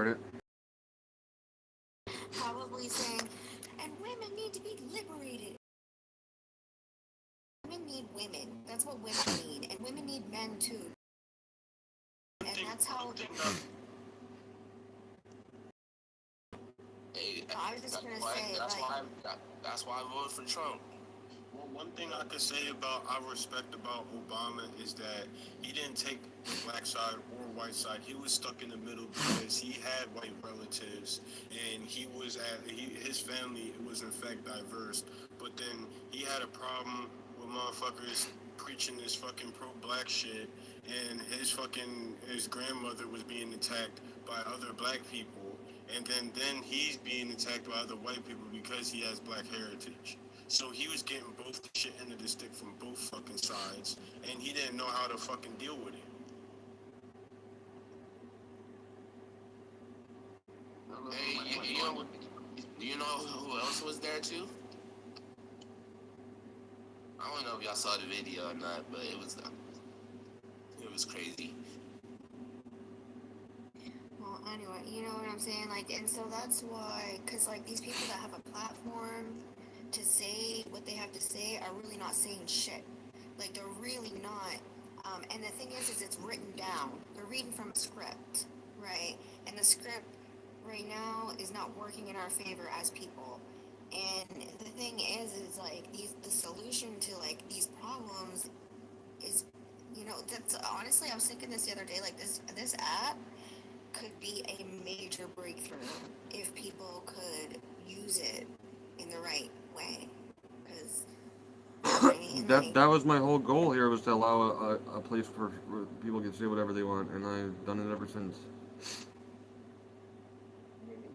start it. Probably saying, and women need to be liberated. Women need women. That's what women need. And women need men too. And that's how. Hey, I was just gonna say, that's why I voted for Trump. Well, one thing I could say about I respect about Obama is that he didn't take the black side or white side. He was stuck in the middle because he had white relatives and his family was in fact diverse. But then he had a problem with motherfuckers preaching this fucking pro-black shit, and his grandmother was being attacked by other black people, and then he's being attacked by other white people because he has black heritage. So he was getting both the shit end of the stick from both fucking sides, and he didn't know how to fucking deal with it. Hey, you know who else was there too? I don't know if y'all saw the video or not, but it was crazy. well, anyway, you know what I'm saying? Like, and so that's why, because, like, these people that have a platform to say what they have to say are really not saying shit. Like, they're really not. And the thing is it's written down. They're reading from a script, right? And the script right now is not working in our favor as people. And the thing is like the solution to like these problems is, that's honestly, I was thinking this the other day, like this app could be a major breakthrough if people could use it in the right way. Because That was my whole goal here, was to allow a place where people can say whatever they want, and I've done it ever since.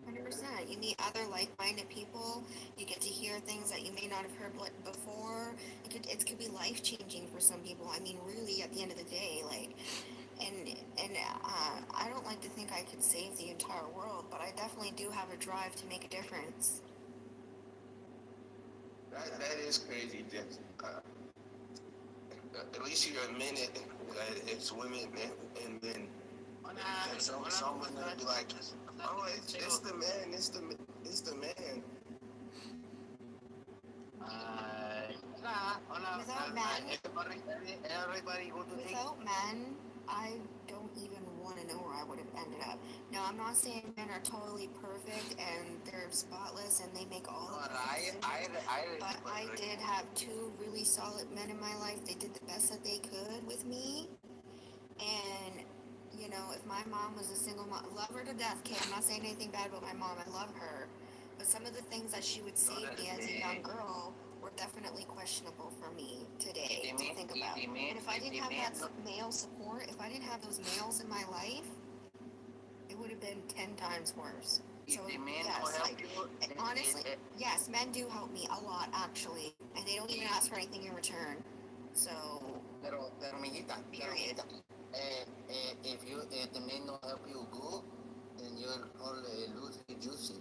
100%. You meet other like-minded people. You get to hear things that you may not have heard before. It could be life-changing for some people. I mean, really, at the end of the day, like, and I don't like to think I could save the entire world, but I definitely do have a drive to make a difference. That is crazy. At least you admit it that it's women and then someone will be like, oh, it's the man, it's the man. Without men, I don't even want to know where I would have ended up. Now, I'm not saying men are totally perfect and they're spotless and they make all the perfect decisions, but I did have two really solid men in my life. They did the best that they could with me. And, if my mom was a single mom, love her to death, kid. I'm not saying anything bad about my mom. I love her. But some of the things that she would say to me as a young girl were definitely questionable for me today to think about. And if I didn't have that male support, if I didn't have those males in my life, it would have been 10 times worse. So, yes, honestly, yes, men do help me a lot, actually. And they don't even ask for anything in return. So, period. If the men don't help you good, then you're all juicy.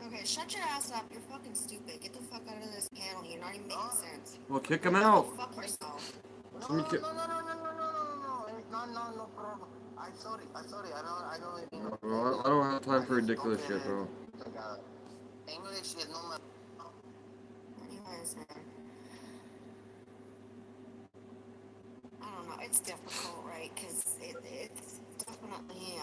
Okay, shut your ass up. You're fucking stupid. Get the fuck out of this panel. You're not even making sense. Well, kick him out. Go fuck yourself. No, problem. I'm sorry. I don't. Bro, I don't have time for ridiculous shit, bro. English is not my. Anyways, man. I don't know. It's difficult, right? Because it's definitely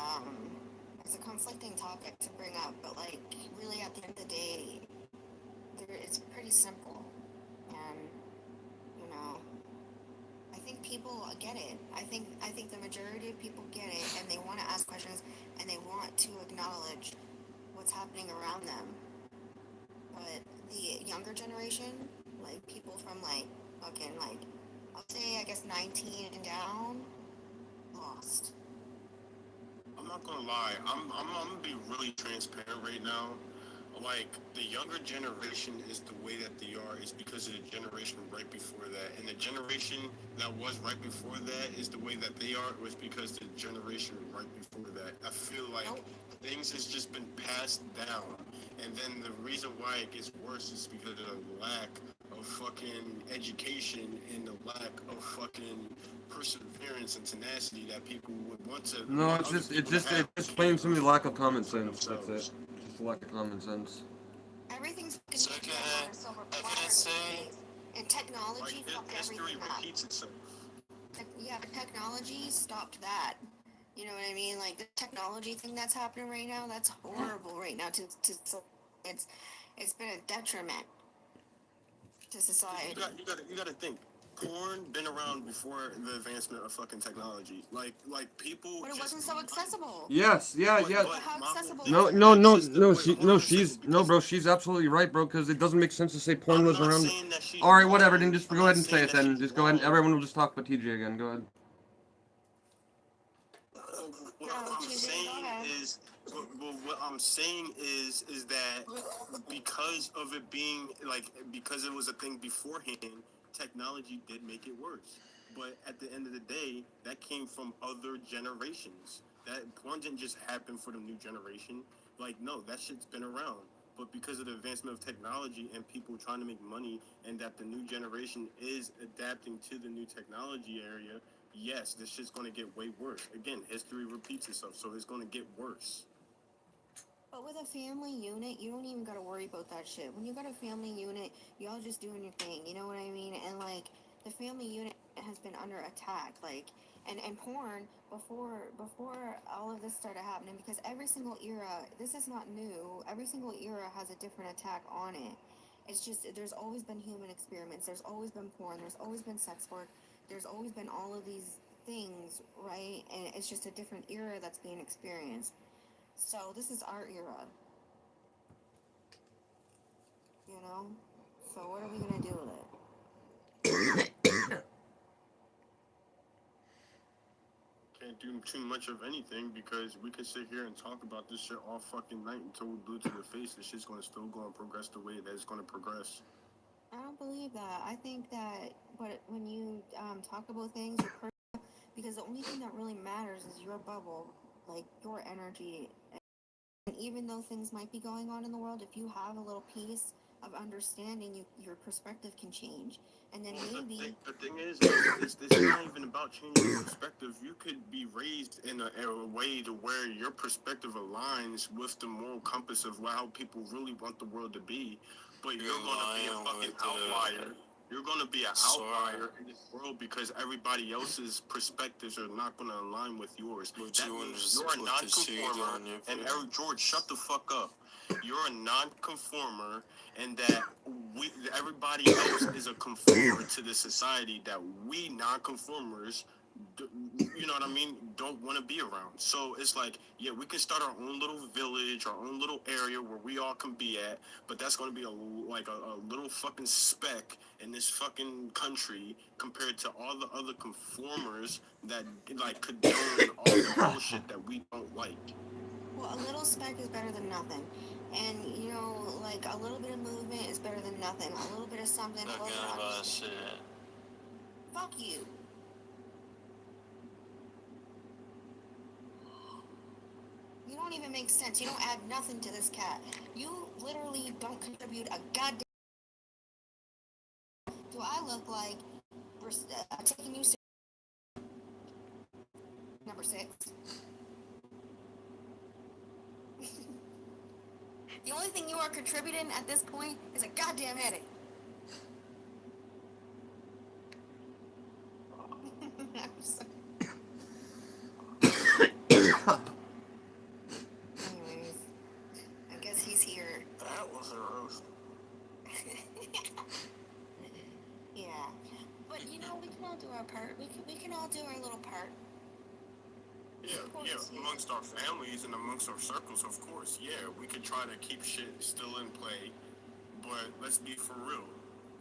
it's a conflicting topic to bring up, but like really at the end of the day, it's pretty simple, and I think people get it. I think the majority of people get it, and they want to ask questions, and they want to acknowledge what's happening around them. But the younger generation, like people from like fucking like, I'll say I guess 19 and down, lost. I'm not gonna lie. I'm gonna be really transparent right now. Like, the younger generation is the way that they are is because of the generation right before that. And the generation that was right before that is the way that they are was because the generation right before that. I feel like things has just been passed down. And then the reason why it gets worse is because of the lack of of fucking education and the lack of fucking perseverance and tenacity that people would want to. No, want it's other just people to have it's to plain be simply lack of common for sense. That's themselves. it. Just lack of common sense. Everything's So can I say, and Like technology fucked history everything up. repeats itself. Yeah, but technology stopped that. You know what I mean? Like the technology thing that's happening right now, that's horrible right now. It's been a detriment to society. You got to think. Porn been around before the advancement of fucking technology. Like people. But it just, wasn't so accessible. Yes, yeah, But- yeah. but How my whole accessible thing No, was is no, that no, she's the- no, wait, she, hold no, on a second, she's, no, because bro, she's absolutely right, bro, because it doesn't make sense to say porn I'm was not around. saying that she's Alright, whatever, wrong. then just I'm go not ahead and say saying it that then. she's Just go ahead, wrong. everyone will just talk about TJ again, go ahead. What No, I'm TJ, saying go ahead. is, what I'm saying is that because of it being because it was a thing beforehand, technology did make it worse. But at the end of the day, that came from other generations. That porn didn't just happen for the new generation. No, that shit's been around. But because of the advancement of technology and people trying to make money, and that the new generation is adapting to the new technology area, yes, this shit's going to get way worse. Again, history repeats itself, so it's going to get worse. But with a family unit, you don't even gotta worry about that shit. When you got a family unit, y'all just doing your thing, you know what I mean? And the family unit has been under attack, and porn before all of this started happening, because every single era, this is not new. Every single era has a different attack on it. It's just there's always been human experiments. There's always been porn. There's always been sex work. There's always been all of these things, right? And it's just a different era that's being experienced. So this is our era. You know? So what are we gonna do with it? Can't do too much of anything because we could sit here and talk about this shit all fucking night until we're blue to the face. This shit's going to still go and progress the way that it's going to progress. I don't believe that. I think that when you talk about things, because the only thing that really matters is your bubble, like your energy. And even though things might be going on in the world, if you have a little piece of understanding, your perspective can change. And then maybe The thing is it's not even about changing your perspective. You could be raised in a way to where your perspective aligns with the moral compass of how people really want the world to be, but you're going to be a fucking outlier. You're going to be an outlier in this world because everybody else's perspectives are not going to align with yours. That means you're a non-conformer, and Eric George, shut the fuck up. You're a non-conformer, and that everybody else is a conformer to the society that we non-conformers, you know what I mean, don't want to be around. So it's yeah, we can start our own little village, our own little area where we all can be at, but that's going to be a little fucking speck in this fucking country compared to all the other conformers that condone all the bullshit that we don't like. well, a little speck is better than nothing. And you know, a little bit of movement is better than nothing. A little bit of something, a little bit of about shit. fuck you. You don't even make sense. You don't add nothing to this cat. You literally don't contribute a goddamn. Do I look like taking you seriously? Number 6. The only thing you are contributing at this point is a goddamn headache. I'm sorry. Anyways, I guess he's here. That was a roast. Yeah, but you know, we can all do our part. We can all do our little part. Yeah, amongst our families and amongst our circles, of course. Yeah, we could try to keep shit still in play, but let's be for real.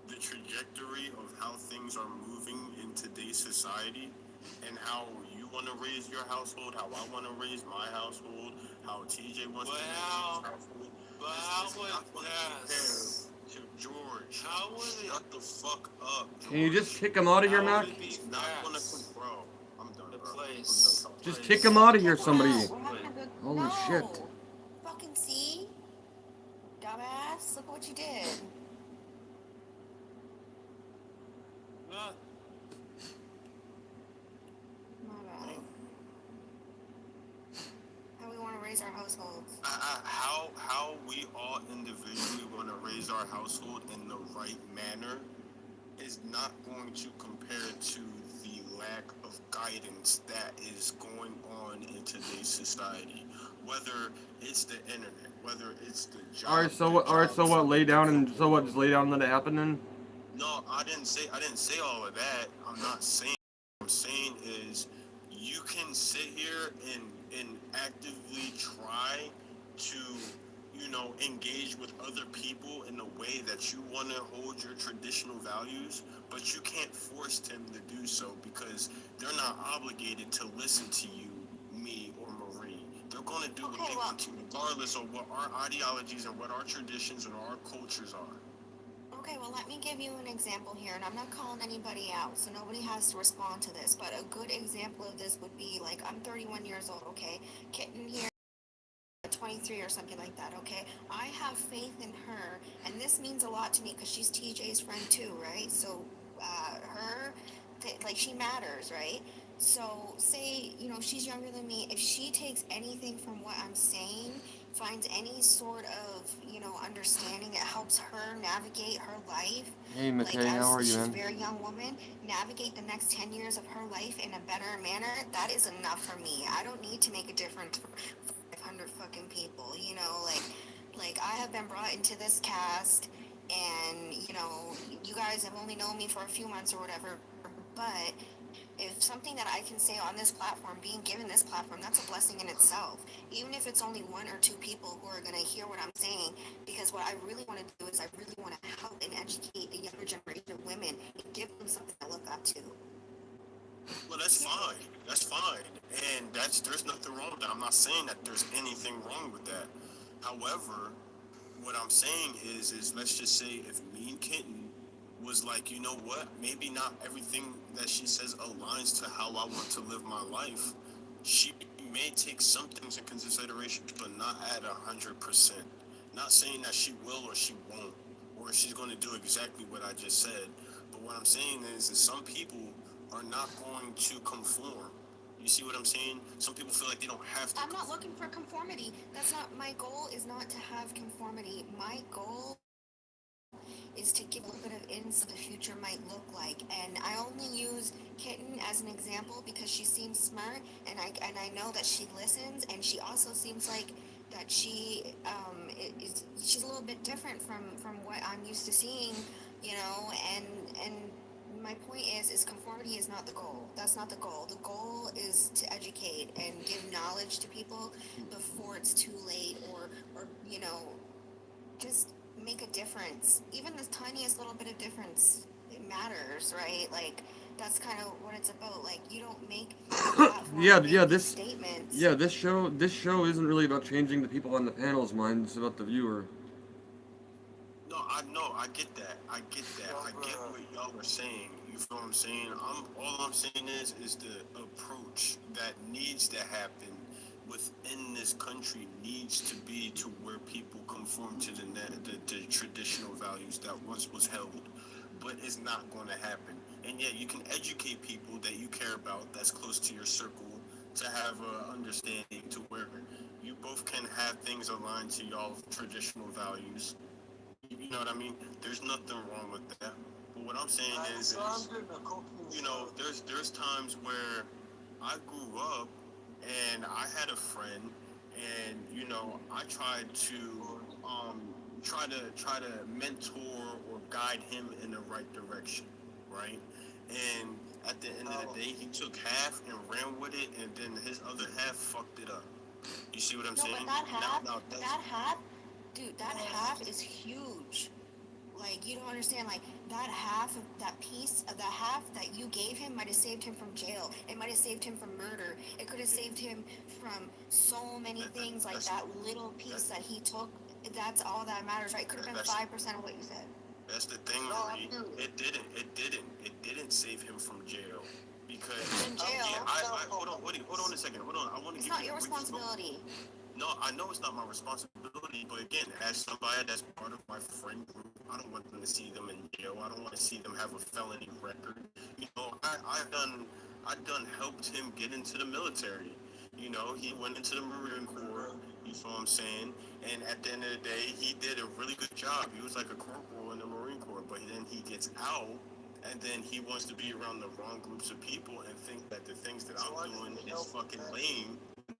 The trajectory of how things are moving in today's society and how you want to raise your household, how I want to raise my household, how TJ wants to raise his household. But how would that? To George. How would it? Shut the fuck up, George. Can you just kick him out of here, Mac? He's not gonna bro. I'm done, the bro. place? I'm done. Just kick him out of here, somebody. Holy No. shit. Fucking see? Dumbass, look what you did. households. How we all individually want to raise our household in the right manner is not going to compare to the lack of guidance that is going on in today's society. Whether it's the internet, whether it's the job. All right, so what? All right, so what? Lay down and so what? Just lay down and let it happen then. No, I didn't say all of that. I'm not saying. What I'm saying is, you can sit here and actively try to, engage with other people in a way that you want to hold your traditional values, but you can't force them to do so because they're not obligated to listen to you, me, or Marie. They're going to do what they want to, regardless of what our ideologies and what our traditions and our cultures are. Okay, well, let me give you an example here, and I'm not calling anybody out, so nobody has to respond to this, but a good example of this would be, like, I'm 31 years old, okay? Kitten here, 23 or something like that, okay? I have faith in her, and this means a lot to me because she's TJ's friend too, right? So, she matters, right? So, say, she's younger than me. If she takes anything from what I'm saying, finds any sort of, understanding that helps her navigate her life, Hey, McKay, how are you, she's a man? very young woman, navigate the next 10 years of her life in a better manner, that is enough for me. I don't need to make a difference for 500 fucking people, like I have been brought into this cast, and, you guys have only known me for a few months or whatever, but if something that I can say on this platform, being given this platform, that's a blessing in itself. Even if it's only one or two people who are going to hear what I'm saying, because what I really want to do is I really want to help and educate the younger generation of women and give them something to look up to. Well, that's fine. That's fine. And there's nothing wrong with that. I'm not saying that there's anything wrong with that. However, what I'm saying is let's just say if me and Kitten was like, you know what, maybe not everything that she says aligns to how I want to live my life. She may take some things in consideration, but not at 100%. Not saying that she will or she won't, or she's going to do exactly what I just said. But what I'm saying is some people are not going to conform. You see what I'm saying? Some people feel like they don't have to. I'm not looking for conformity. That's not my goal. Is not to have conformity. My goal is to give a little bit of insight the future might look like, and I only use Kitten as an example because she seems smart, and I know that she listens, and she also seems like that she's a little bit different from what I'm used to seeing, and my point is conformity is not the goal. That's not the goal. The goal is to educate and give knowledge to people before it's too late, or just make a difference. Even the tiniest little bit of difference, it matters, right? Like, that's kind of what it's about. Like, you don't make statements. Yeah, this show isn't really about changing the people on the panel's minds. It's about the viewer. No, I know, I get that. I get what y'all are saying. You feel what I'm saying? All I'm saying is the approach that needs to happen within this country needs to be to where people conform to the traditional values that once was held, but it's not going to happen. And yet you can educate people that you care about, that's close to your circle, to have an understanding to where you both can have things aligned to y'all's traditional values. You know what I mean? There's nothing wrong with that. But what I'm saying is there's times where I grew up and I had a friend, and I tried to try to mentor or guide him in the right direction, right? And at the end of the day, he took half and ran with it, and then his other half fucked it up. You see what I'm saying? But that half is huge. Like, you don't understand, like, that half that you gave him might have saved him from jail. It might have saved him from murder. It could have saved him from so many things. Like, that little piece that he took, that's all that matters, right? It could have been 5% of what you said. That's the thing, Marie. It didn't save him from jail. Because in jail. Hold on a second. Hold on. I want to. It's not your responsibility. No, I know it's not my responsibility, but again, as somebody that's part of my friend group, I don't want them to see them in jail. I don't want to see them have a felony record. I've done helped him get into the military. He went into the Marine Corps. You know what I'm saying? And at the end of the day, he did a really good job. He was like a corporal in the Marine Corps, but then he gets out, and then he wants to be around the wrong groups of people and think that the things that I'm doing is fucking lame.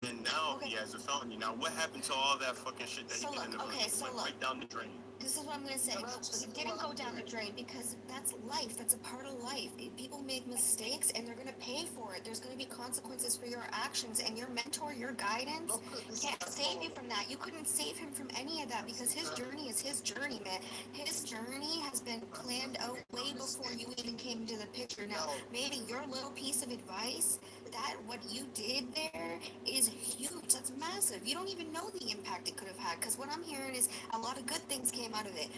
And now he has a felony. Now, what happened to all that fucking shit that he did in the Marine Corps? Went right down the drain. This is what I'm gonna say. It didn't go down the drain because that's life. That's a part of life. People make mistakes and they're gonna pay for it. There's gonna be consequences for your actions, and your mentor, your guidance, can't save you from that. You couldn't save him from any of that because his journey is his journey, man. His journey has been planned out way before you even came into the picture. Now, maybe your little piece of advice, that what you did there is huge. That's massive. You don't even know the impact it could have had, because what I'm hearing is a lot of good things came out of it.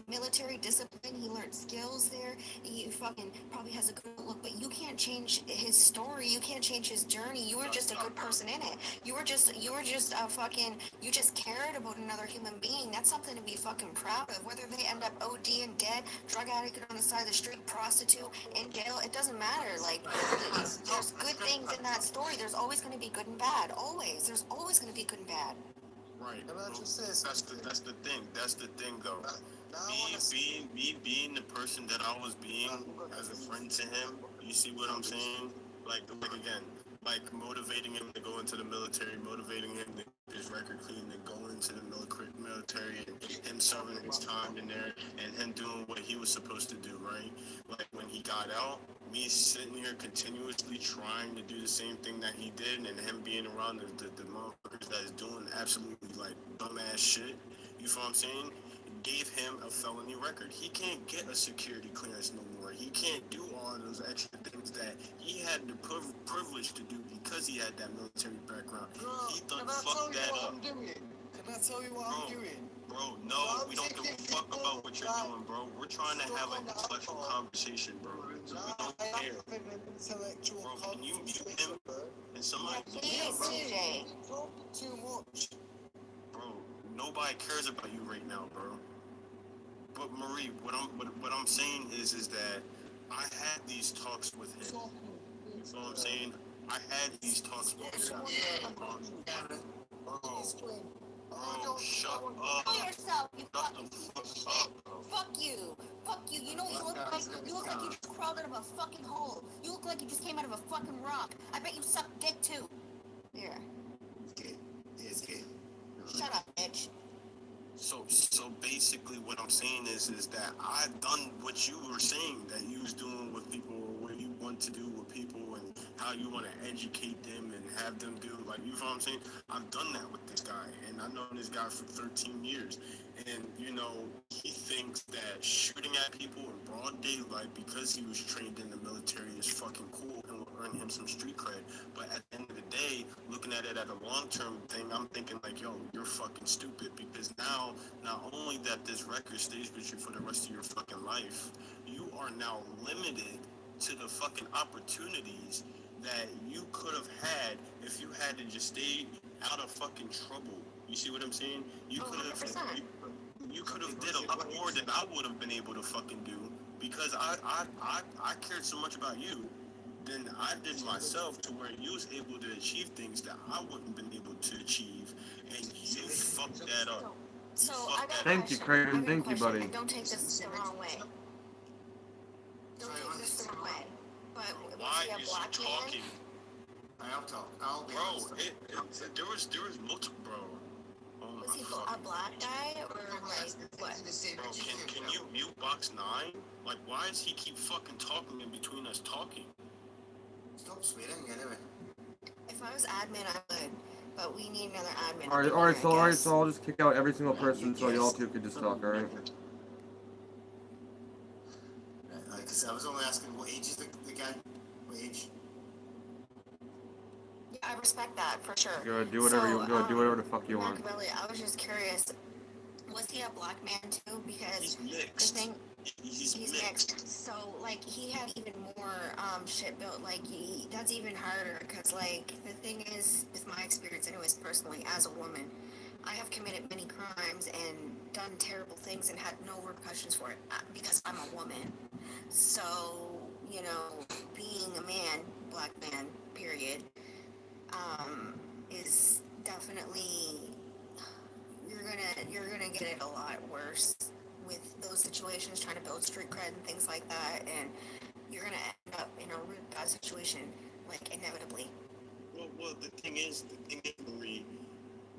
Military discipline, he learned skills there. He fucking probably has a good look, but you can't change his story. You can't change his journey. You were just a good person in it. You were just a fucking, you just cared about another human being. That's something to be fucking proud of. Whether they end up OD and dead, drug addict on the side of the street, prostitute, in jail, it doesn't matter. Like, there's good things in that story. There's always going to be good and bad. Always. There's always going to be good and bad. Right. That's the thing. That's the thing, though. Me being the person that I was being as a friend to him. You see what I'm saying? Like again, like motivating him to go into the military, motivating him to get his record clean, and go into the military, and him serving his time in there, and him doing what he was supposed to do, right? Like when he got out, me sitting here continuously trying to do the same thing that he did, and him being around the motherfuckers that is doing absolutely like dumbass shit. You feel what I'm saying? Gave him a felony record. He can't get a security clearance no more. He can't do all of those extra things that he had the privilege to do because he had that military background. He done fucked that up. Can I tell you what I'm doing? Bro, no, we don't give a fuck about what you're doing, bro. We're trying to have an intellectual conversation, bro. We don't care. Bro, can you mute him? And somebody Please, TJ. Too much. Bro, nobody cares about you right now, bro. But Marie, what I'm saying is that I had these talks with him. You know what I'm saying? I had these talks with him. Bro, shut up. Kill yourself, you Shut fucking the piece fuck of shit. up. Fuck you. Fuck you. You know what you look like? You look like you just crawled out of a fucking hole. You look like you just came out of a fucking rock. I bet you suck dick too. Here. It's gay. Shut up, bitch. So basically what I'm saying is that I've done what you were saying that you was doing with people, or what you want to do with people, and how you want to educate them and have them do, like, you know what I'm saying? I've done that with this guy, and I've known this guy for 13 years. And, you know, he thinks that shooting at people in broad daylight because he was trained in the military is fucking cool and will earn him some street cred. But at the end of the day, looking at it at a long-term thing, I'm thinking like, yo, you're fucking stupid, because now, not only that this record stays with you for the rest of your fucking life, you are now limited to the fucking opportunities that you could have had if you had to just stay out of fucking trouble. You see what I'm saying? You could have, you could have did a lot more than I would have been able to fucking do, because I cared so much about you than I did myself, to where you was able to achieve things that I wouldn't been able to achieve, and you fucked that up. So I got a Thank you, question. Craig, I got a thank you, question, buddy. and don't take this the wrong way. Don't take this the wrong way. But Why was he is a you black man? talking? I'll talk. I'll be Bro, honest. there was multiple, bro. Oh my Was he a fucking black guy or like what? bro, can you mute box 9? Like, why does he keep fucking talking in between us talking? Stop swearing anyway. If I was admin, I would. But we need another admin. Alright, so I'll just kick out every single person so y'all two can just talk, alright? Like I said, I was only asking what age is the guy? What age? Yeah, I respect that for sure. Go do whatever do whatever the fuck you want. Machiavelli, I was just curious. Was he a black man too? Because He's the mixed. thing, He's he's mixed. mixed. So like he had even more shit built. Like that's even harder. Cause like the thing is, with my experience, anyways, personally, as a woman, I have committed many crimes and done terrible things and had no repercussions for it because I'm a woman. So you know, being a man, black man, period, is definitely get it a lot worse with those situations, trying to build street cred and things like that, and you're gonna end up in a really bad situation, like inevitably. Well, the thing is, Marie,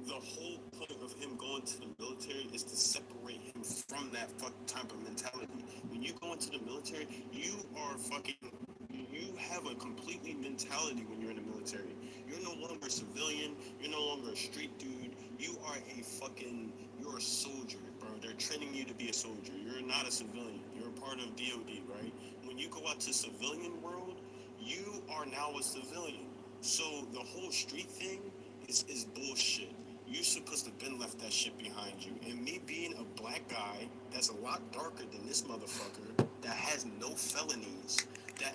the whole point of him going to the military is to separate him from that type of mentality. When you go into the military, you have a completely mentality when you're in the military. You're no longer a civilian. You're no longer a street dude. You're a soldier, bro. They're training you to be a soldier. You're not a civilian. You're a part of DOD, right? When you go out to civilian world, you are now a civilian. So the whole street thing is bullshit. You're supposed to have been left that shit behind you. And me being a black guy that's a lot darker than this motherfucker, that has no felonies,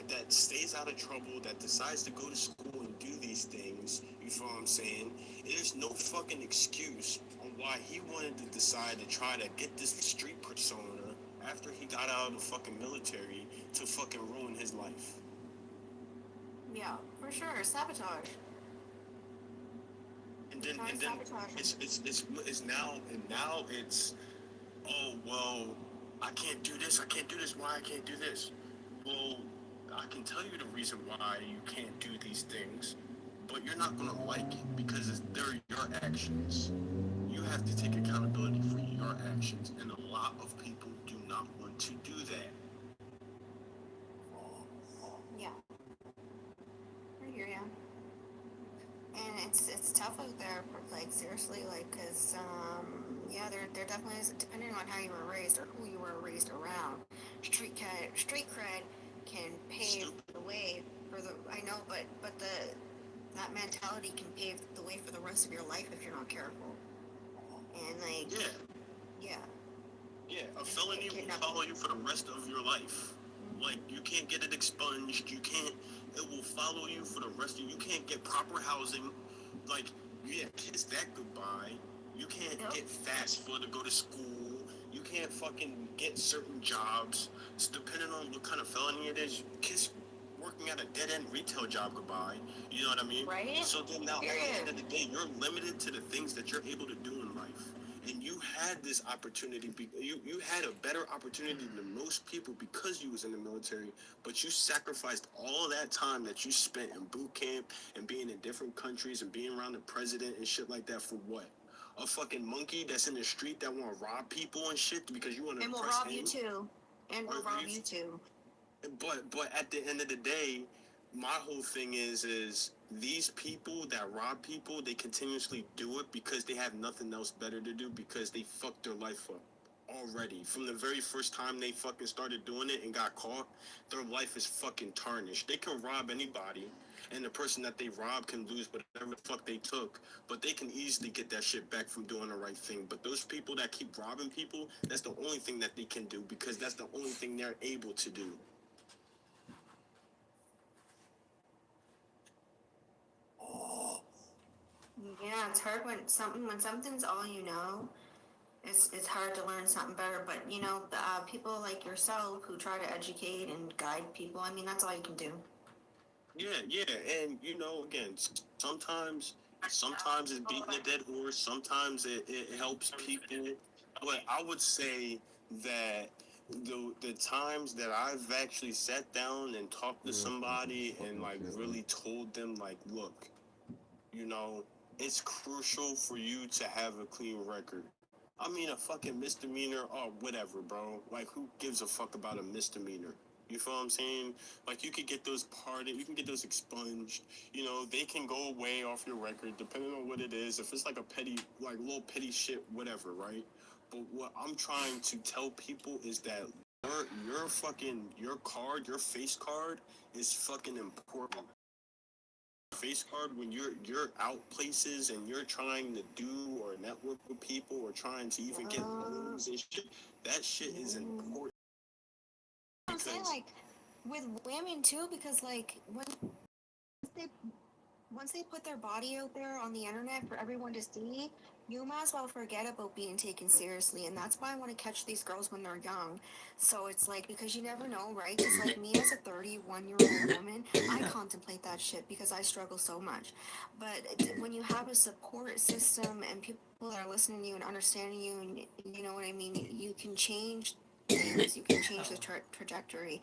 that stays out of trouble, that decides to go to school and do these things, you feel what I'm saying? There's no fucking excuse on why he wanted to decide to try to get this street persona after he got out of the fucking military to fucking ruin his life. Yeah, for sure. Sabotage. And then it's now it's, oh well, I can't do this. Why I can't do this? Well, I can tell you the reason why you can't do these things, but you're not gonna like it because they're your actions. You have to take accountability for your actions, and a lot of people do not want to do that. Yeah. I hear ya. And it's tough out there, like seriously, like, cause yeah, there definitely is, depending on how you were raised or who you were raised around. Street cred can pave the way for the. I know, but that mentality can pave the way for the rest of your life if you're not careful. And like, yeah, a felony will follow you for the rest of your life. Like, you can't get it expunged. It will follow you for the rest of you. Can't get proper housing. Like, kiss that goodbye. You can't get fast food to go to school. You can't fucking get certain jobs. It's depending on what kind of felony it is. Kiss working at a dead-end retail job goodbye. You know what I mean? Right? So then now, at the end of the day, you're limited to the things that you're able to do in life. And you had this opportunity, you had a better opportunity than most people because you was in the military, but you sacrificed all that time that you spent in boot camp and being in different countries and being around the president and shit like that for what? A fucking monkey that's in the street that want to rob people and shit because you want to impress him? And will rob you too. And will rob you too. But at the end of the day, my whole thing is these people that rob people, they continuously do it because they have nothing else better to do because they fucked their life up already. From the very first time they fucking started doing it and got caught, their life is fucking tarnished. They can rob anybody, and the person that they rob can lose whatever the fuck they took, but they can easily get that shit back from doing the right thing. But those people that keep robbing people, that's the only thing that they can do because that's the only thing they're able to do. Yeah, it's hard when something's all you know. It's hard to learn something better. But you know, people like yourself who try to educate and guide people. I mean, that's all you can do. Yeah, and you know, again, sometimes it's beating a dead horse. Sometimes it helps people, but I would say that the times that I've actually sat down and talked to somebody and like really told them like, look, you know, it's crucial for you to have a clean record. I mean, a fucking misdemeanor or whatever, bro. Like, who gives a fuck about a misdemeanor? You feel what I'm saying? Like, you could get those pardoned, you can get those expunged. You know, they can go away off your record depending on what it is. If it's like a petty, like little petty shit, whatever, right? But what I'm trying to tell people is that your card, your face card is fucking important. Face card when you're out places and you're trying to do or network with people or trying to even get loans and shit, that shit is important. I'm saying, like, with women too, because like when they once they put their body out there on the internet for everyone to see, you might as well forget about being taken seriously. And that's why I want to catch these girls when they're young. So it's like, because you never know, right? Because, like, me as a 31-year-old woman, I contemplate that shit because I struggle so much. But when you have a support system and people that are listening to you and understanding you, and you know what I mean, you can change things, you can change the trajectory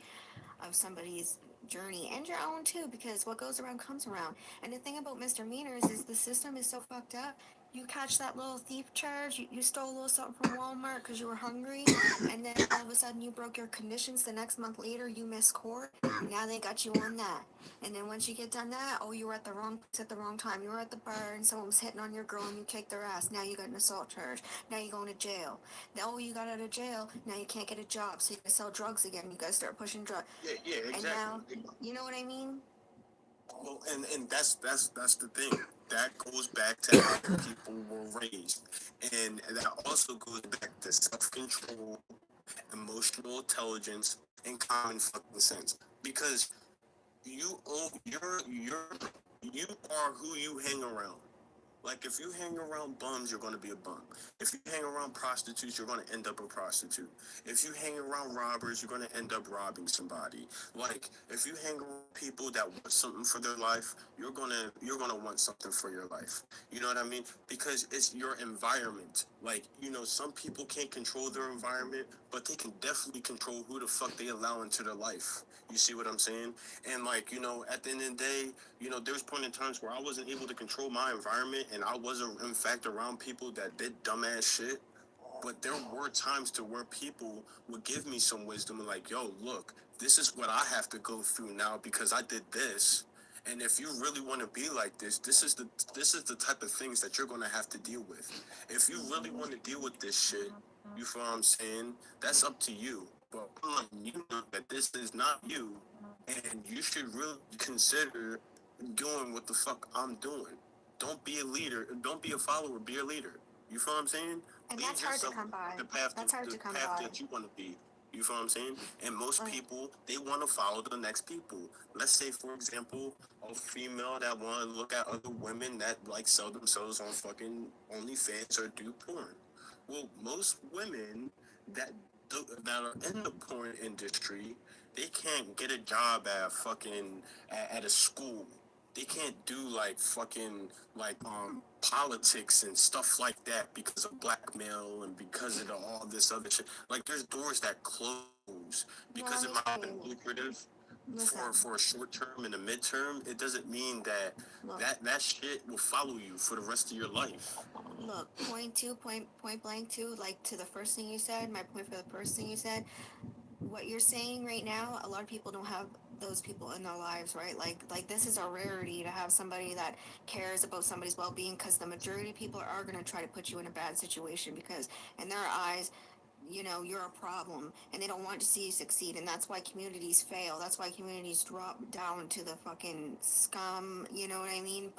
of somebody's journey and your own too, because what goes around comes around. And the thing about misdemeanors is the system is so fucked up. You catch that little thief charge, you stole a little something from Walmart because you were hungry, and then all of a sudden you broke your conditions. The next month later, you miss court. Now they got you on that. And then once you get done that, oh, you were at the wrong place at the wrong time. You were at the bar and someone was hitting on your girl and you kicked their ass. Now you got an assault charge. Now you're going to jail. Now you got out of jail. Now you can't get a job, so you gotta sell drugs again. You gotta start pushing drugs. Yeah, And exactly. now, you know what I mean? Well, and that's the thing. That goes back to how people were raised, and that also goes back to self-control, emotional intelligence, and common fucking sense. Because you own you are who you hang around. Like, if you hang around bums, you're going to be a bum. If you hang around prostitutes, you're going to end up a prostitute. If you hang around robbers, you're going to end up robbing somebody. Like, if you hang around people that want something for their life, you're gonna want something for your life. You know what I mean? Because it's your environment. Like, some people can't control their environment, but they can definitely control who the fuck they allow into their life. You see what I'm saying? And, like, at the end of the day, there's point in times where I wasn't able to control my environment, and I wasn't, in fact, around people that did dumbass shit. But there were times to where people would give me some wisdom and, like, yo, look, this is what I have to go through now because I did this. And if you really want to be like this is the type of things that you're gonna have to deal with. If you really want to deal with this shit, you feel what I'm saying? That's up to you. But I'm letting you know that this is not you, and you should really consider doing what the fuck I'm doing. Don't be a leader. Don't be a follower. Be a leader. You feel what I'm saying? And Lead that's hard to yourself come by. the path, That's hard the to come path by. that you want to be. You feel what I'm saying? And most Right. people, they want to follow the next people. Let's say, for example, a female that want to look at other women that, like, sell themselves on fucking OnlyFans or do porn. Well, most women that that are in the porn industry, they can't get a job at fucking at a school. They can't do, like, fucking, like, politics and stuff like that because of blackmail and because of all this other shit. Like, there's doors that close because it might have been lucrative for a short term and a midterm. It doesn't mean that Look. that shit will follow you for the rest of your life. Look, point blank two, like, to the first thing you said, my point for the first thing you said, what you're saying right now, a lot of people don't have those people in their lives, right? Like this is a rarity to have somebody that cares about somebody's well-being, because the majority of people are going to try to put you in a bad situation because in their eyes, you're a problem and they don't want to see you succeed. And that's why communities fail. That's why communities drop down to the fucking scum, you know what I mean?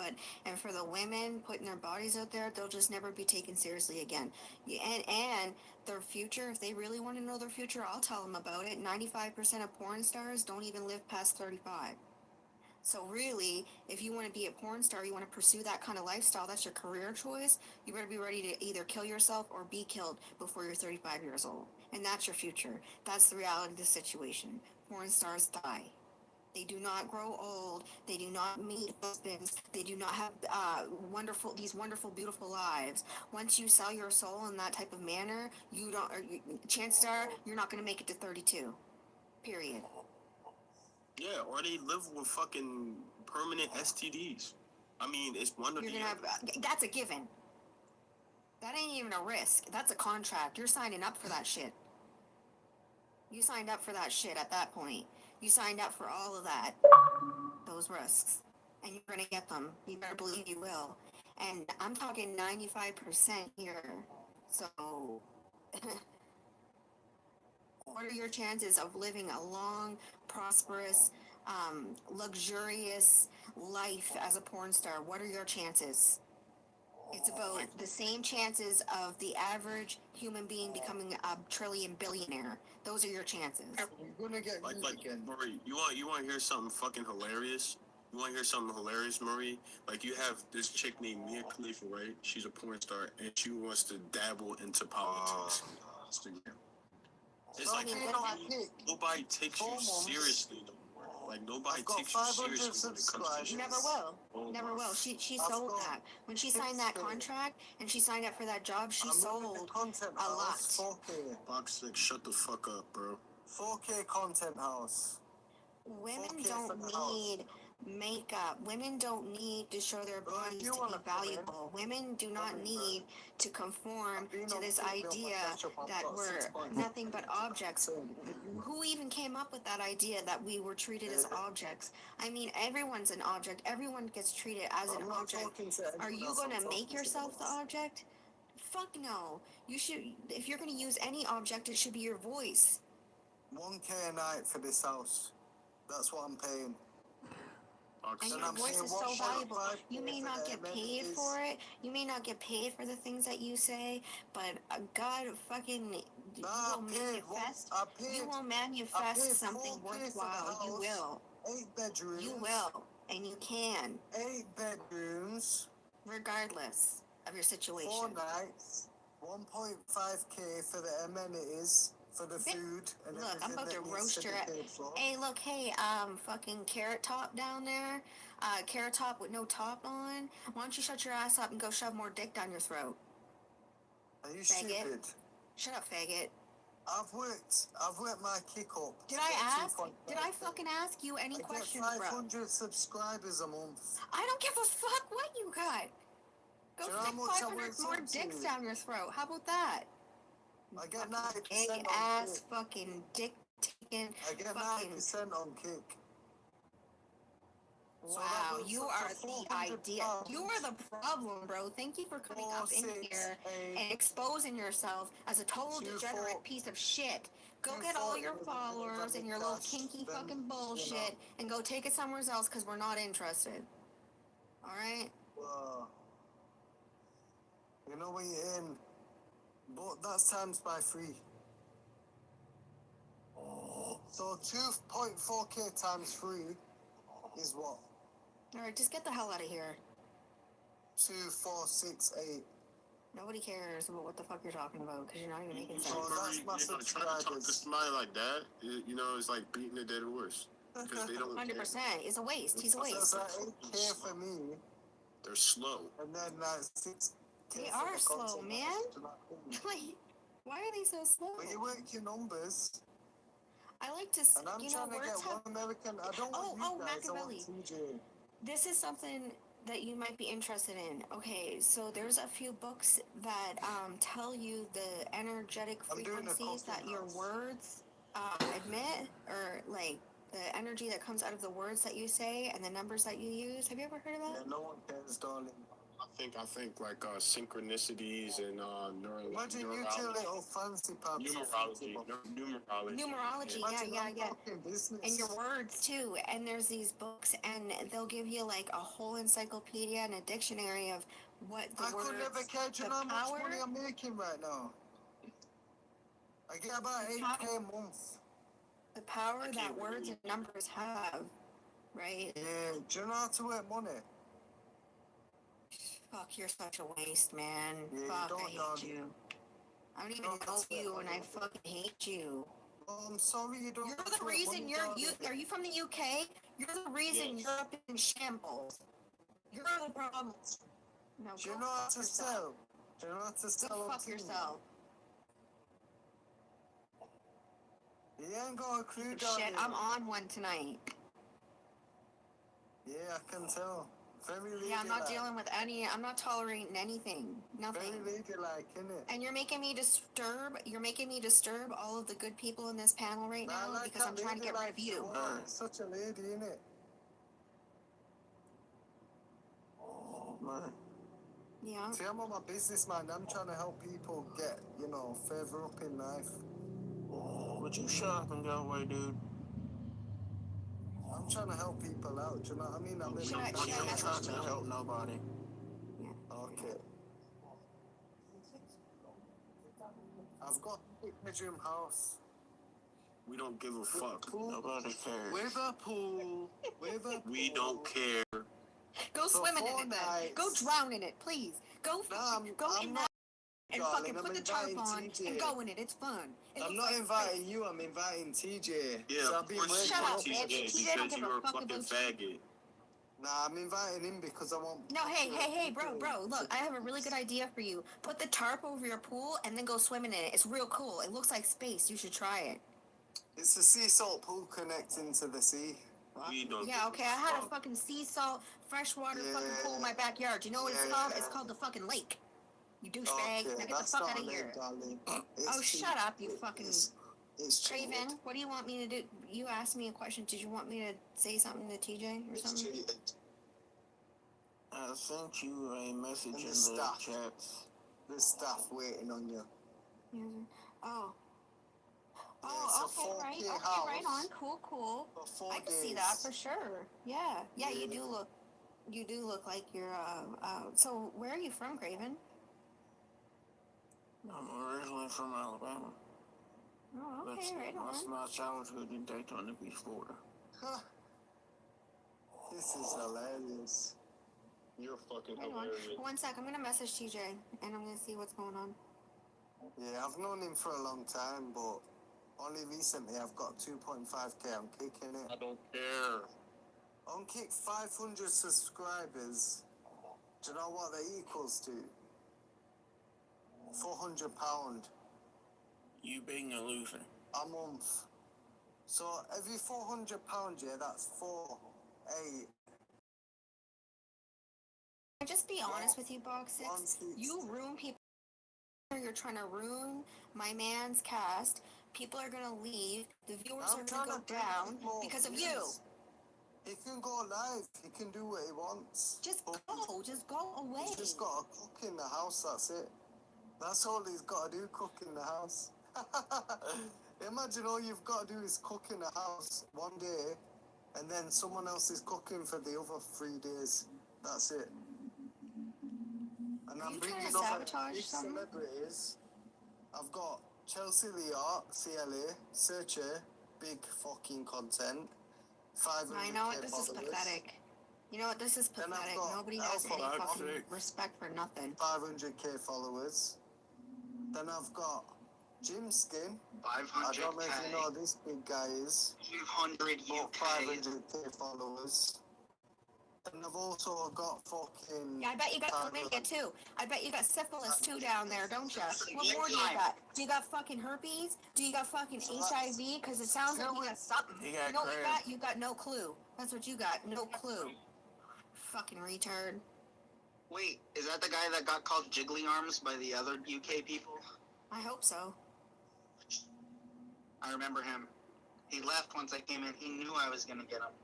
And for the women putting their bodies out there, they'll just never be taken seriously again. And their future, if they really want to know their future, I'll tell them about it. 95% of porn stars don't even live past 35. So really, if you want to be a porn star, you want to pursue that kind of lifestyle, that's your career choice, you better be ready to either kill yourself or be killed before you're 35 years old. And that's your future. That's the reality of the situation. Porn stars die. They do not grow old. They do not meet husbands. They do not have these wonderful, beautiful lives. Once you sell your soul in that type of manner, chances are you're not going to make it to 32. Period. Yeah, or they live with fucking permanent STDs. I mean, it's one of You're the. gonna have that's a given. That ain't even a risk. That's a contract. You're signing up for that shit. You signed up for that shit at that point. You signed up for all of that, those risks, and you're gonna get them. You better believe you will. And I'm talking 95% here. So, what are your chances of living a long, prosperous, luxurious life as a porn star? What are your chances? It's about the same chances of the average human being becoming a trillion billionaire. Those are your chances. You're gonna get Like, me again. Rory, you want to hear something fucking hilarious? You want to hear something hilarious, Marie? Like, you have this chick named Mia Khalifa, right? She's a porn star, and she wants to dabble into politics. Instagram. It's like nobody takes you seriously. Like, nobody takes you seriously when it comes to shit. Never will. Oh Never my will. She sold that. When she signed that contract and she signed up for that job, she sold a lot. 4K. Box 6, shut the fuck up, bro. 4K content house. Women 4K don't for the house. need makeup. Women don't need to show their Well, if bodies you to wanna be come in, valuable. Women do not come in, need to conform I've been to on this TikTok, idea I've that got we're 6.1. nothing but objects. Who even came up with that idea that we were treated as objects? I mean, everyone's an object. Everyone gets treated as an I'm not object. talking to Are anyone you else, gonna I'm make talking to yourself the us. object? Fuck no. You should. If you're gonna use any object, it should be your voice. 1K a night for this house. That's what I'm paying. And Then your I'm voice paying is so 1.5 valuable. You K may for not the get paid amenities. for it. You may not get paid for the things that you say, but God fucking, you Nah, will I paid manifest. I You paid will I manifest paid something 4K for the worthwhile. You house. will. 8 bedrooms. You will. And you can, 8 bedrooms. regardless of your 4 situation. nights. 1.5K for the amenities, for the food and Look, I'm everything about to that needs roast to your be ass. paid for. Hey, look, hey, fucking Carrot Top down there. Carrot Top with no top on. Why don't you shut your ass up and go shove more dick down your throat? Are you Faggot. stupid? Shut up, faggot. I've worked my kick up. Did to I get ask? 2.5K. Did I fucking ask you any I questions, get bro? 500 subscribers a month. I don't give a fuck what you got. Go Do you know how stick much I 500 worked more up to? dicks down your throat. How about that? I get Fucking 90% big on ass kick. fucking dick taking. I get fucking. 90% on kick. So that Wow, works you up are to the 400 idea. You are the problem, bro. Thank you for coming 4, up in 6, here 8, and exposing yourself as a total 2, degenerate 4, piece of shit. Go get all 240 your with followers and your little cash, kinky then, fucking you know. bullshit and go take it somewhere else because we're not interested. Alright? You know what you're in, but that's times by 3. So 2.4K times 3 is what? Alright, just get the hell out of here. 2, 4, 6, 8. Nobody cares about what the fuck you're talking about because you're not even making sense. Oh, that's my Trying to talk to subscribers. somebody like that, you know, it's like beating a dead horse. Because they don't 100%. It's a waste. He's a So it's waste. like 8K for me, They're slow. and then like 6K They for are the slow, content man. house, do you know what I mean? Like, why are they so slow? But you work your numbers, I like to, and I'm you know, trying to get words have. one American. I don't want you guys. I want Machiavelli. TJ. This is something that you might be interested in. Okay, so there's a few books that tell you the energetic I'm doing a frequencies that coffee your house. words emit, or like the energy that comes out of the words that you say and the numbers that you use. Have you ever heard of Yeah, that? no one cares, darling. I think like synchronicities and Imagine you two little fancy pants. Numerology, Imagine I'm yeah. talking business. And your words too. And there's these books, and they'll give you like a whole encyclopedia and a dictionary of what the I words. could never catch you the know how much power- money I'm making right now. I get about 8K a month. The power that can't words believe and numbers have, right? Yeah, do you know how to work money? Fuck, you're such a waste, man. Yeah, you Fuck, don't, I hate darling. you. I don't even don't know have to you, work and I money. fucking hate you. Oh, I'm sorry you don't You're have the to work reason money, you're darling. Are you from the UK? You're the reason Yes. you're up in shambles. You're the problem. No, Do you go know how fuck to yourself. sell? Do you know how to sell Go on fuck Tinder? yourself. You ain't got a clue, Shit, darling. I'm on one tonight. Yeah, I can tell. Very ladylike. Yeah, I'm not dealing with I'm not tolerating anything. Nothing. Very ladylike, innit? And you're making me disturb all of the good people in this panel right Nah, I now like because I'm that trying to get rid ladylike of you. are. Such a lady, innit? Oh, man. Yeah. See, I'm on my business, man. I'm trying to help people get, further up in life. Would you shut up and go away, dude? I'm trying to help people out, do you know what I mean? I'm Should I message trying to you? help nobody. Okay. I've got a bedroom house. We don't give a fuck. Nobody cares. Liverpool. We don't care. Go For swimming in four it then. nights. Go drown in it, please. Go I'm in not, that and darling, fucking I'm put the tarp inviting on TJ. and go in it. It's fun. It I'm looks not like inviting you, I'm inviting TJ. Yeah, So of I've been course working Shut up, up. bitch. TJ don't because give a you're a fuck fucking about faggot. Nah, I'm inviting him because I want. No, hey, bro, look, I have a really good idea for you. Put the tarp over your pool and then go swimming in it. It's real cool. It looks like space. You should try it. It's a sea salt pool connecting to the sea. We don't Yeah, give okay, a I had a fuck. fucking sea salt, freshwater fucking Yeah. pool in my backyard. You know what it's Yeah. called? It's called the fucking lake. You douchebag. Okay, Now get the that's fuck not out a of lake, here. darling. Oh, shut up, you fucking It's Craven. cheated. What do you want me to do? You asked me a question. Did you want me to say something to TJ or It's something? cheated. I sent you a message And in the the staff. chats. There's staff waiting on you. Yeah. Oh. it's Oh, a okay, 4K right. Okay, house. right on. Cool. For 4 I days. can see that for sure. Yeah. Yeah, Yeah. you do look like you're, so where are you from, Craven? I'm originally from Alabama. Oh, okay, That's right on. my childhood in Daytona Beach, Florida. Huh. This is hilarious. You're fucking Right on. hilarious. One sec, I'm gonna message TJ and I'm gonna see what's going on. Yeah, I've known him for a long time, but only recently I've got 2.5k. I'm kicking it. I don't care. On kick 500 subscribers. Do you know what that equals to? £400 You being a loser. a month. So every £400, yeah, that's 8. Can I just be honest with you, Box Six? 160. You ruin people. You're trying to ruin my man's cast. People are gonna leave. The viewers I'm are trying gonna go to bring down people because of views. you. He can go live. He can do what he wants. Just But go. Just go away. He's just got to cook in the house. That's it. That's all he's got to do. Cook in the house. Imagine all you've got to do is cook in the house one day, and then someone else is cooking for the other 3 days. That's it. And Are I'm you bringing trying to over sabotage big something? celebrities. I've got Chelsea Leart, CLA, Searcher, big fucking content. 500 I know what this is pathetic. You know what this is Then I've pathetic. got Nobody has any Alpha fucking Six. respect for nothing. 500k followers. Then I've got Jim Skin. I don't know if you know who this big guy is. 500 About 500k followers. And I've also got fucking. Yeah, I bet you got chlamydia too. I bet you got syphilis too down there, don't you? What more do you got? Do you got fucking herpes? Do you got fucking HIV? Because it sounds like you got something. He got You know what you crabs. got? You got no clue. That's what you got. No clue. Fucking retard. Wait, is that the guy that got called Jiggly Arms by the other UK people? I hope so. I remember him. He left once I came in. He knew I was gonna get him.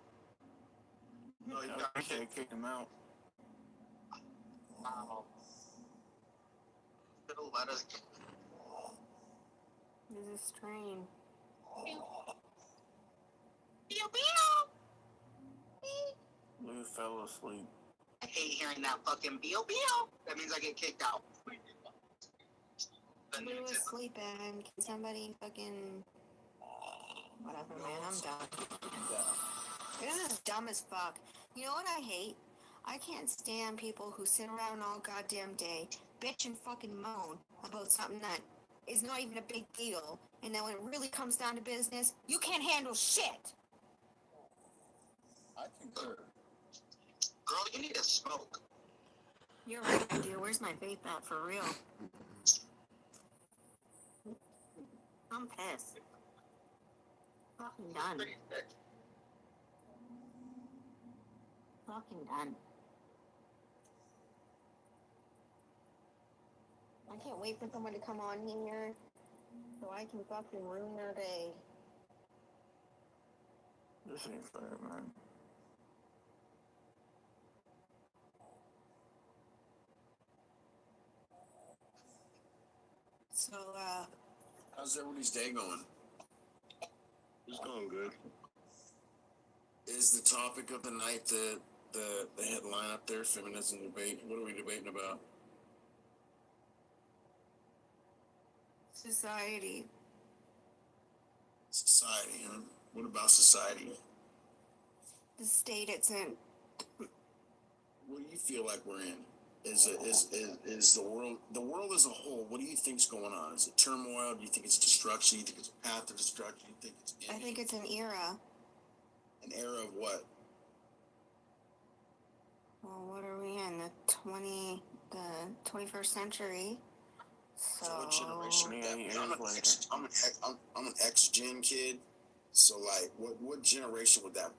No, you I got wish they kicked him out. Wow. Should've let us. This is strange. Lou fell asleep. I hate hearing that fucking beow. That means I get kicked out. Lou is sleeping. Can somebody fucking... Whatever, man. I'm done. This is dumb as fuck. You know what I hate? I can't stand people who sit around all goddamn day, bitch and fucking moan about something that is not even a big deal, and then when it really comes down to business, you can't handle shit! I concur. Girl, you need to smoke. You're right, I do. Where's my vape at, for real? I'm pissed. Fucking done. Pretty thick. Fucking done. I can't wait for someone to come on here so I can fucking ruin their day. This ain't fair, man. So, How's everybody's day going? It's going good. Is the topic of the night the headline up there, feminism debate? What are we debating about? society. Society. Society, huh? What about society? The state it's in. What do you feel like we're in? Is the world as a whole? What do you think's going on? Is it turmoil? Do you think it's destruction? Do you think it's a path to destruction? Do you think it's I think it's an era. an era of what? Well, what are we in? The 21st century. So what generation? Yeah, years later. I'm an X-gen kid. So like, what generation would that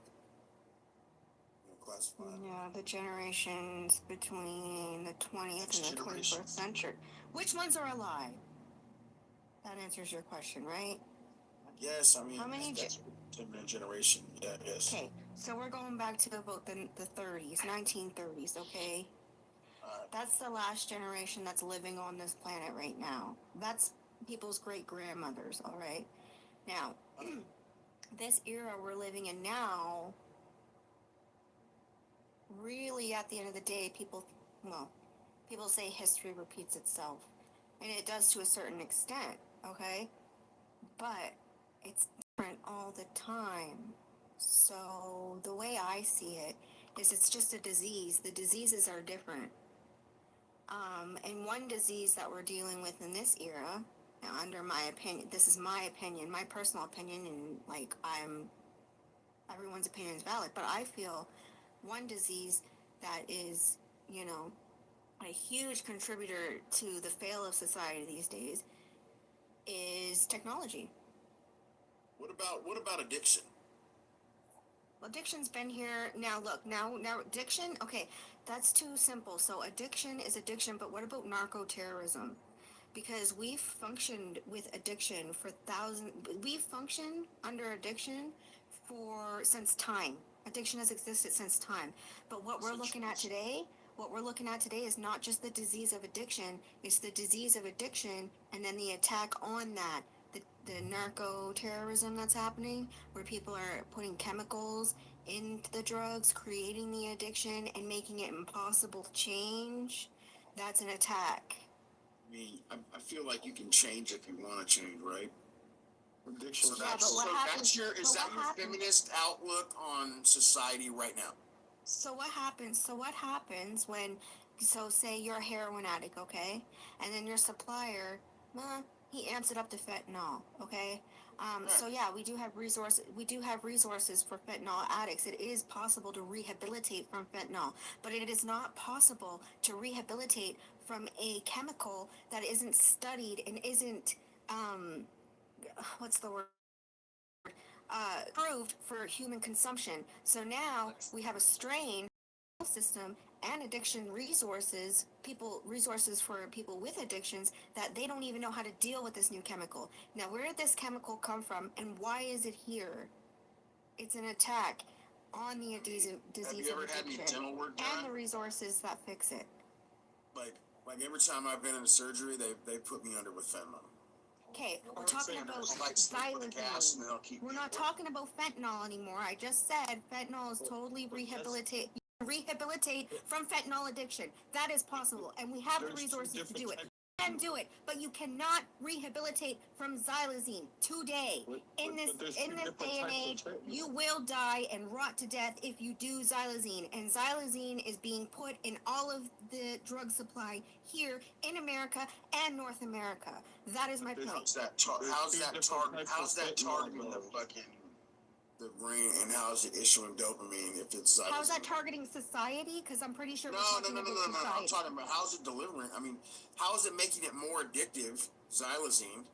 classify? yeah, the generations between the 20th and the 21st century. Which ones are alive? That answers your question, right? Yes, I mean, How many that's generation. Yeah, yes. Okay, so we're going back to about the 30s, 1930s, okay? That's the last generation that's living on this planet right now. That's people's great-grandmothers, all right? Now, this era we're living in now, really at the end of the day, people say history repeats itself. And it does to a certain extent, okay? But it's different all the time. So the way I see it is it's just a disease. The diseases are different. And one disease that we're dealing with in this era, under my opinion, this is my opinion, my personal opinion, and like everyone's opinion is valid, but I feel one disease that is, a huge contributor to the fail of society these days is technology. What about addiction? Well, addiction's been here. Now look, now addiction, okay, that's too simple. So addiction is addiction, but what about narco-terrorism? Because we've functioned with addiction for we've functioned under addiction since time. Addiction has existed since time. But what we're looking at today is not just the disease of addiction, it's the disease of addiction and then the attack on that. The narco-terrorism that's happening, where people are putting chemicals into the drugs, creating the addiction, and making it impossible to change, that's an attack. I mean, I feel like you can change if you want to change, right? Addiction. So Yeah, but what happens- your feminist outlook on society right now? So what happens when, say you're a heroin addict, okay? And then your supplier, he amps it up to fentanyl, okay? So yeah, we do have resources for fentanyl addicts. It is possible to rehabilitate from fentanyl, but it is not possible to rehabilitate from a chemical that isn't studied and isn't, what's the word? Approved for human consumption. So now we have a strain system and addiction resources for people with addictions that they don't even know how to deal with this new chemical. Now, where did this chemical come from and why is it here? It's an attack on the disease Have you ever of had any addiction dental work and the done? resources that fix it. Like every time I've been in surgery, they put me under with fentanyl. Okay, we're talking about xylazine. We're not talking about fentanyl anymore. I just said fentanyl is totally rehabilitate from fentanyl addiction. That is possible, and we have the resources to do it. You can do it, but you cannot rehabilitate from xylazine today. In this day and age, you will die and rot to death if you do xylazine. And xylazine is being put in all of the drug supply here in America and North America. That is my point. How's that targeting the fucking the brain, and how's it issuing dopamine if it's xylazine? How's that targeting society? Because I'm pretty sure No. I'm talking about how's it delivering. I mean, how is it making it more addictive? Xylazine,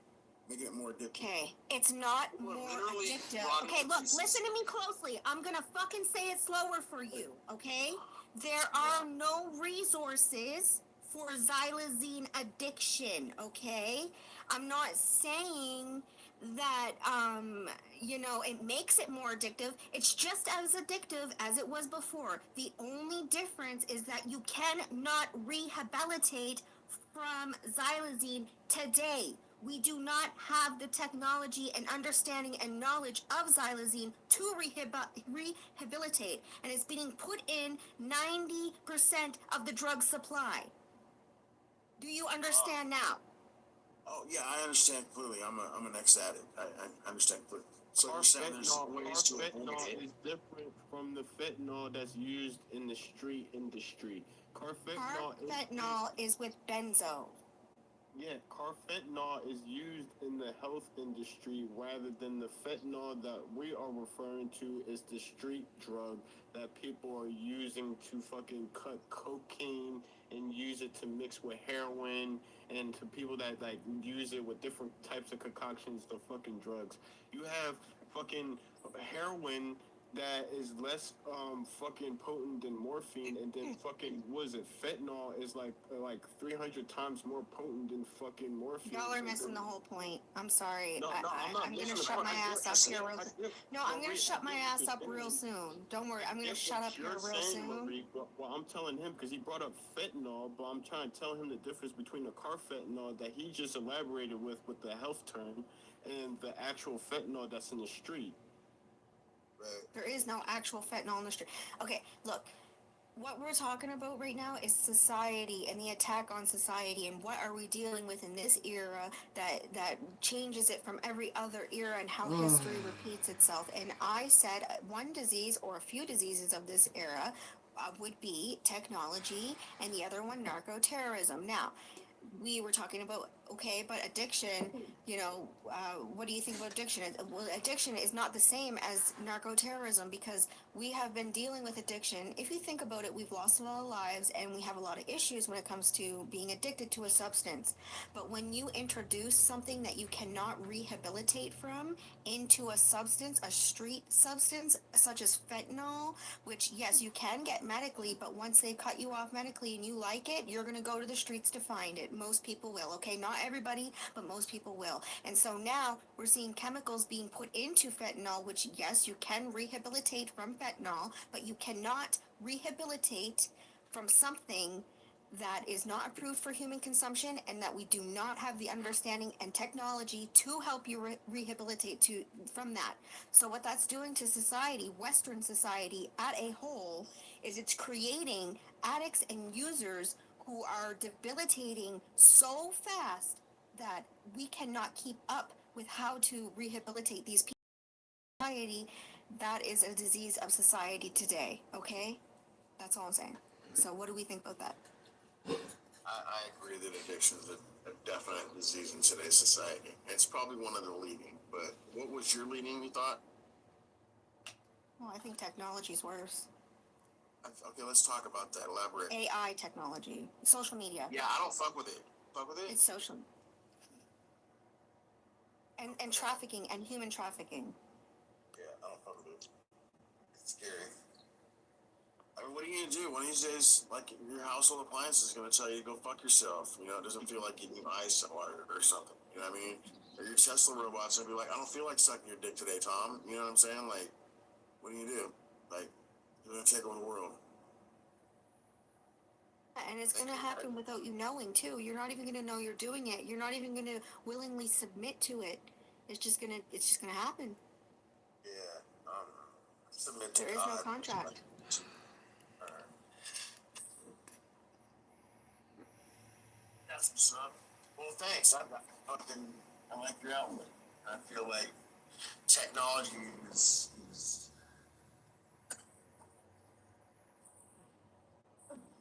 making it more addictive. Okay, it's not more addictive. Okay, look, listen to me closely. I'm gonna fucking say it slower for you, okay? There are no resources for xylazine addiction, okay? I'm not saying that, it makes it more addictive. It's just as addictive as it was before. The only difference is that you cannot rehabilitate from xylazine today. We do not have the technology and understanding and knowledge of xylazine to rehabilitate. And it's being put in 90% of the drug supply. Do you understand now? Oh yeah, I understand clearly. I'm an ex-addict. I understand clearly. So you're saying there's ways to avoid Carfentanil it? is different from the fentanyl that's used in the street industry. Carfentanil is with benzo. Yeah, carfentanil is used in the health industry rather than the fentanyl that we are referring to is the street drug that people are using to fucking cut cocaine and use it to mix with heroin and to people that like use it with different types of concoctions to fucking drugs. You have fucking heroin that is less fucking potent than morphine, and then fucking was it fentanyl is like 300 times more potent than fucking morphine. Y'all are missing the whole point. I'm sorry. I'm gonna missing shut the my point. ass up here real. I'm gonna shut my ass up real soon. Don't worry. I'm gonna shut up here real soon. Marie, well, I'm telling him because he brought up fentanyl, but I'm trying to tell him the difference between the carfentanil that he just elaborated with the health term and the actual fentanyl that's in the street. There is no actual fentanyl in the street. Okay, look. What we're talking about right now is society and the attack on society, and what are we dealing with in this era that changes it from every other era, and how history repeats itself. And I said one disease or a few diseases of this era would be technology, and the other one narco-terrorism. Now, we were talking about, okay, but addiction, what do you think about addiction? Well, addiction is not the same as narco-terrorism, because we have been dealing with addiction. If you think about it, we've lost a lot of lives, and we have a lot of issues when it comes to being addicted to a substance. But when you introduce something that you cannot rehabilitate from into a substance, a street substance, such as fentanyl, which, yes, you can get medically, but once they cut you off medically and you like it, you're going to go to the streets to find it. Most people will, okay? Not everybody, but most people will. And so now we're seeing chemicals being put into fentanyl, which, yes, you can rehabilitate from fentanyl, but you cannot rehabilitate from something that is not approved for human consumption, and that we do not have the understanding and technology to help you rehabilitate from that. So what that's doing to society, Western society at a whole, is it's creating addicts and users who are debilitating so fast that we cannot keep up with how to rehabilitate these people. Society, that is a disease of society today, okay? That's all I'm saying. So what do we think about that? I agree that addiction is a definite disease in today's society. It's probably one of the leading, but what was your leading, you thought? Well, I think technology's worse. Okay, let's talk about that. Elaborate. AI technology, social media. Yeah, I don't fuck with it. Fuck with it? It's social. And trafficking and human trafficking. Yeah, I don't fuck with it. It's scary. I mean, what are you gonna do? One of these days, like, your household appliance is gonna tell you to go fuck yourself. You know, it doesn't feel like eating ice or something. You know what I mean? Or your Tesla robot's gonna be like, I don't feel like sucking your dick today, Tom. You know what I'm saying? Like, what do? Like, you're gonna take over the world. And it's going to happen without you knowing, too. You're not even going to know you're doing it. You're not even going to willingly submit to it. It's just going to happen. Yeah. Submit to There is no contract. Alright. That's what's up. Well, thanks. I like your outlook. I feel like technology is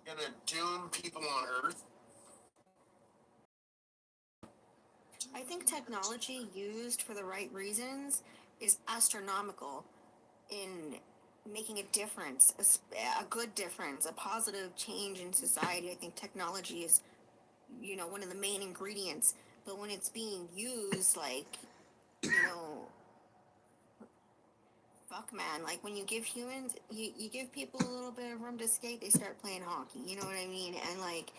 gonna doom people on Earth. I think technology used for the right reasons is astronomical in making a difference, a good difference, a positive change in society. I think technology is, one of the main ingredients. But when it's being used, like, fuck, man, like, when you give humans, you give people a little bit of room to skate, they start playing hockey, you know what I mean? And, like,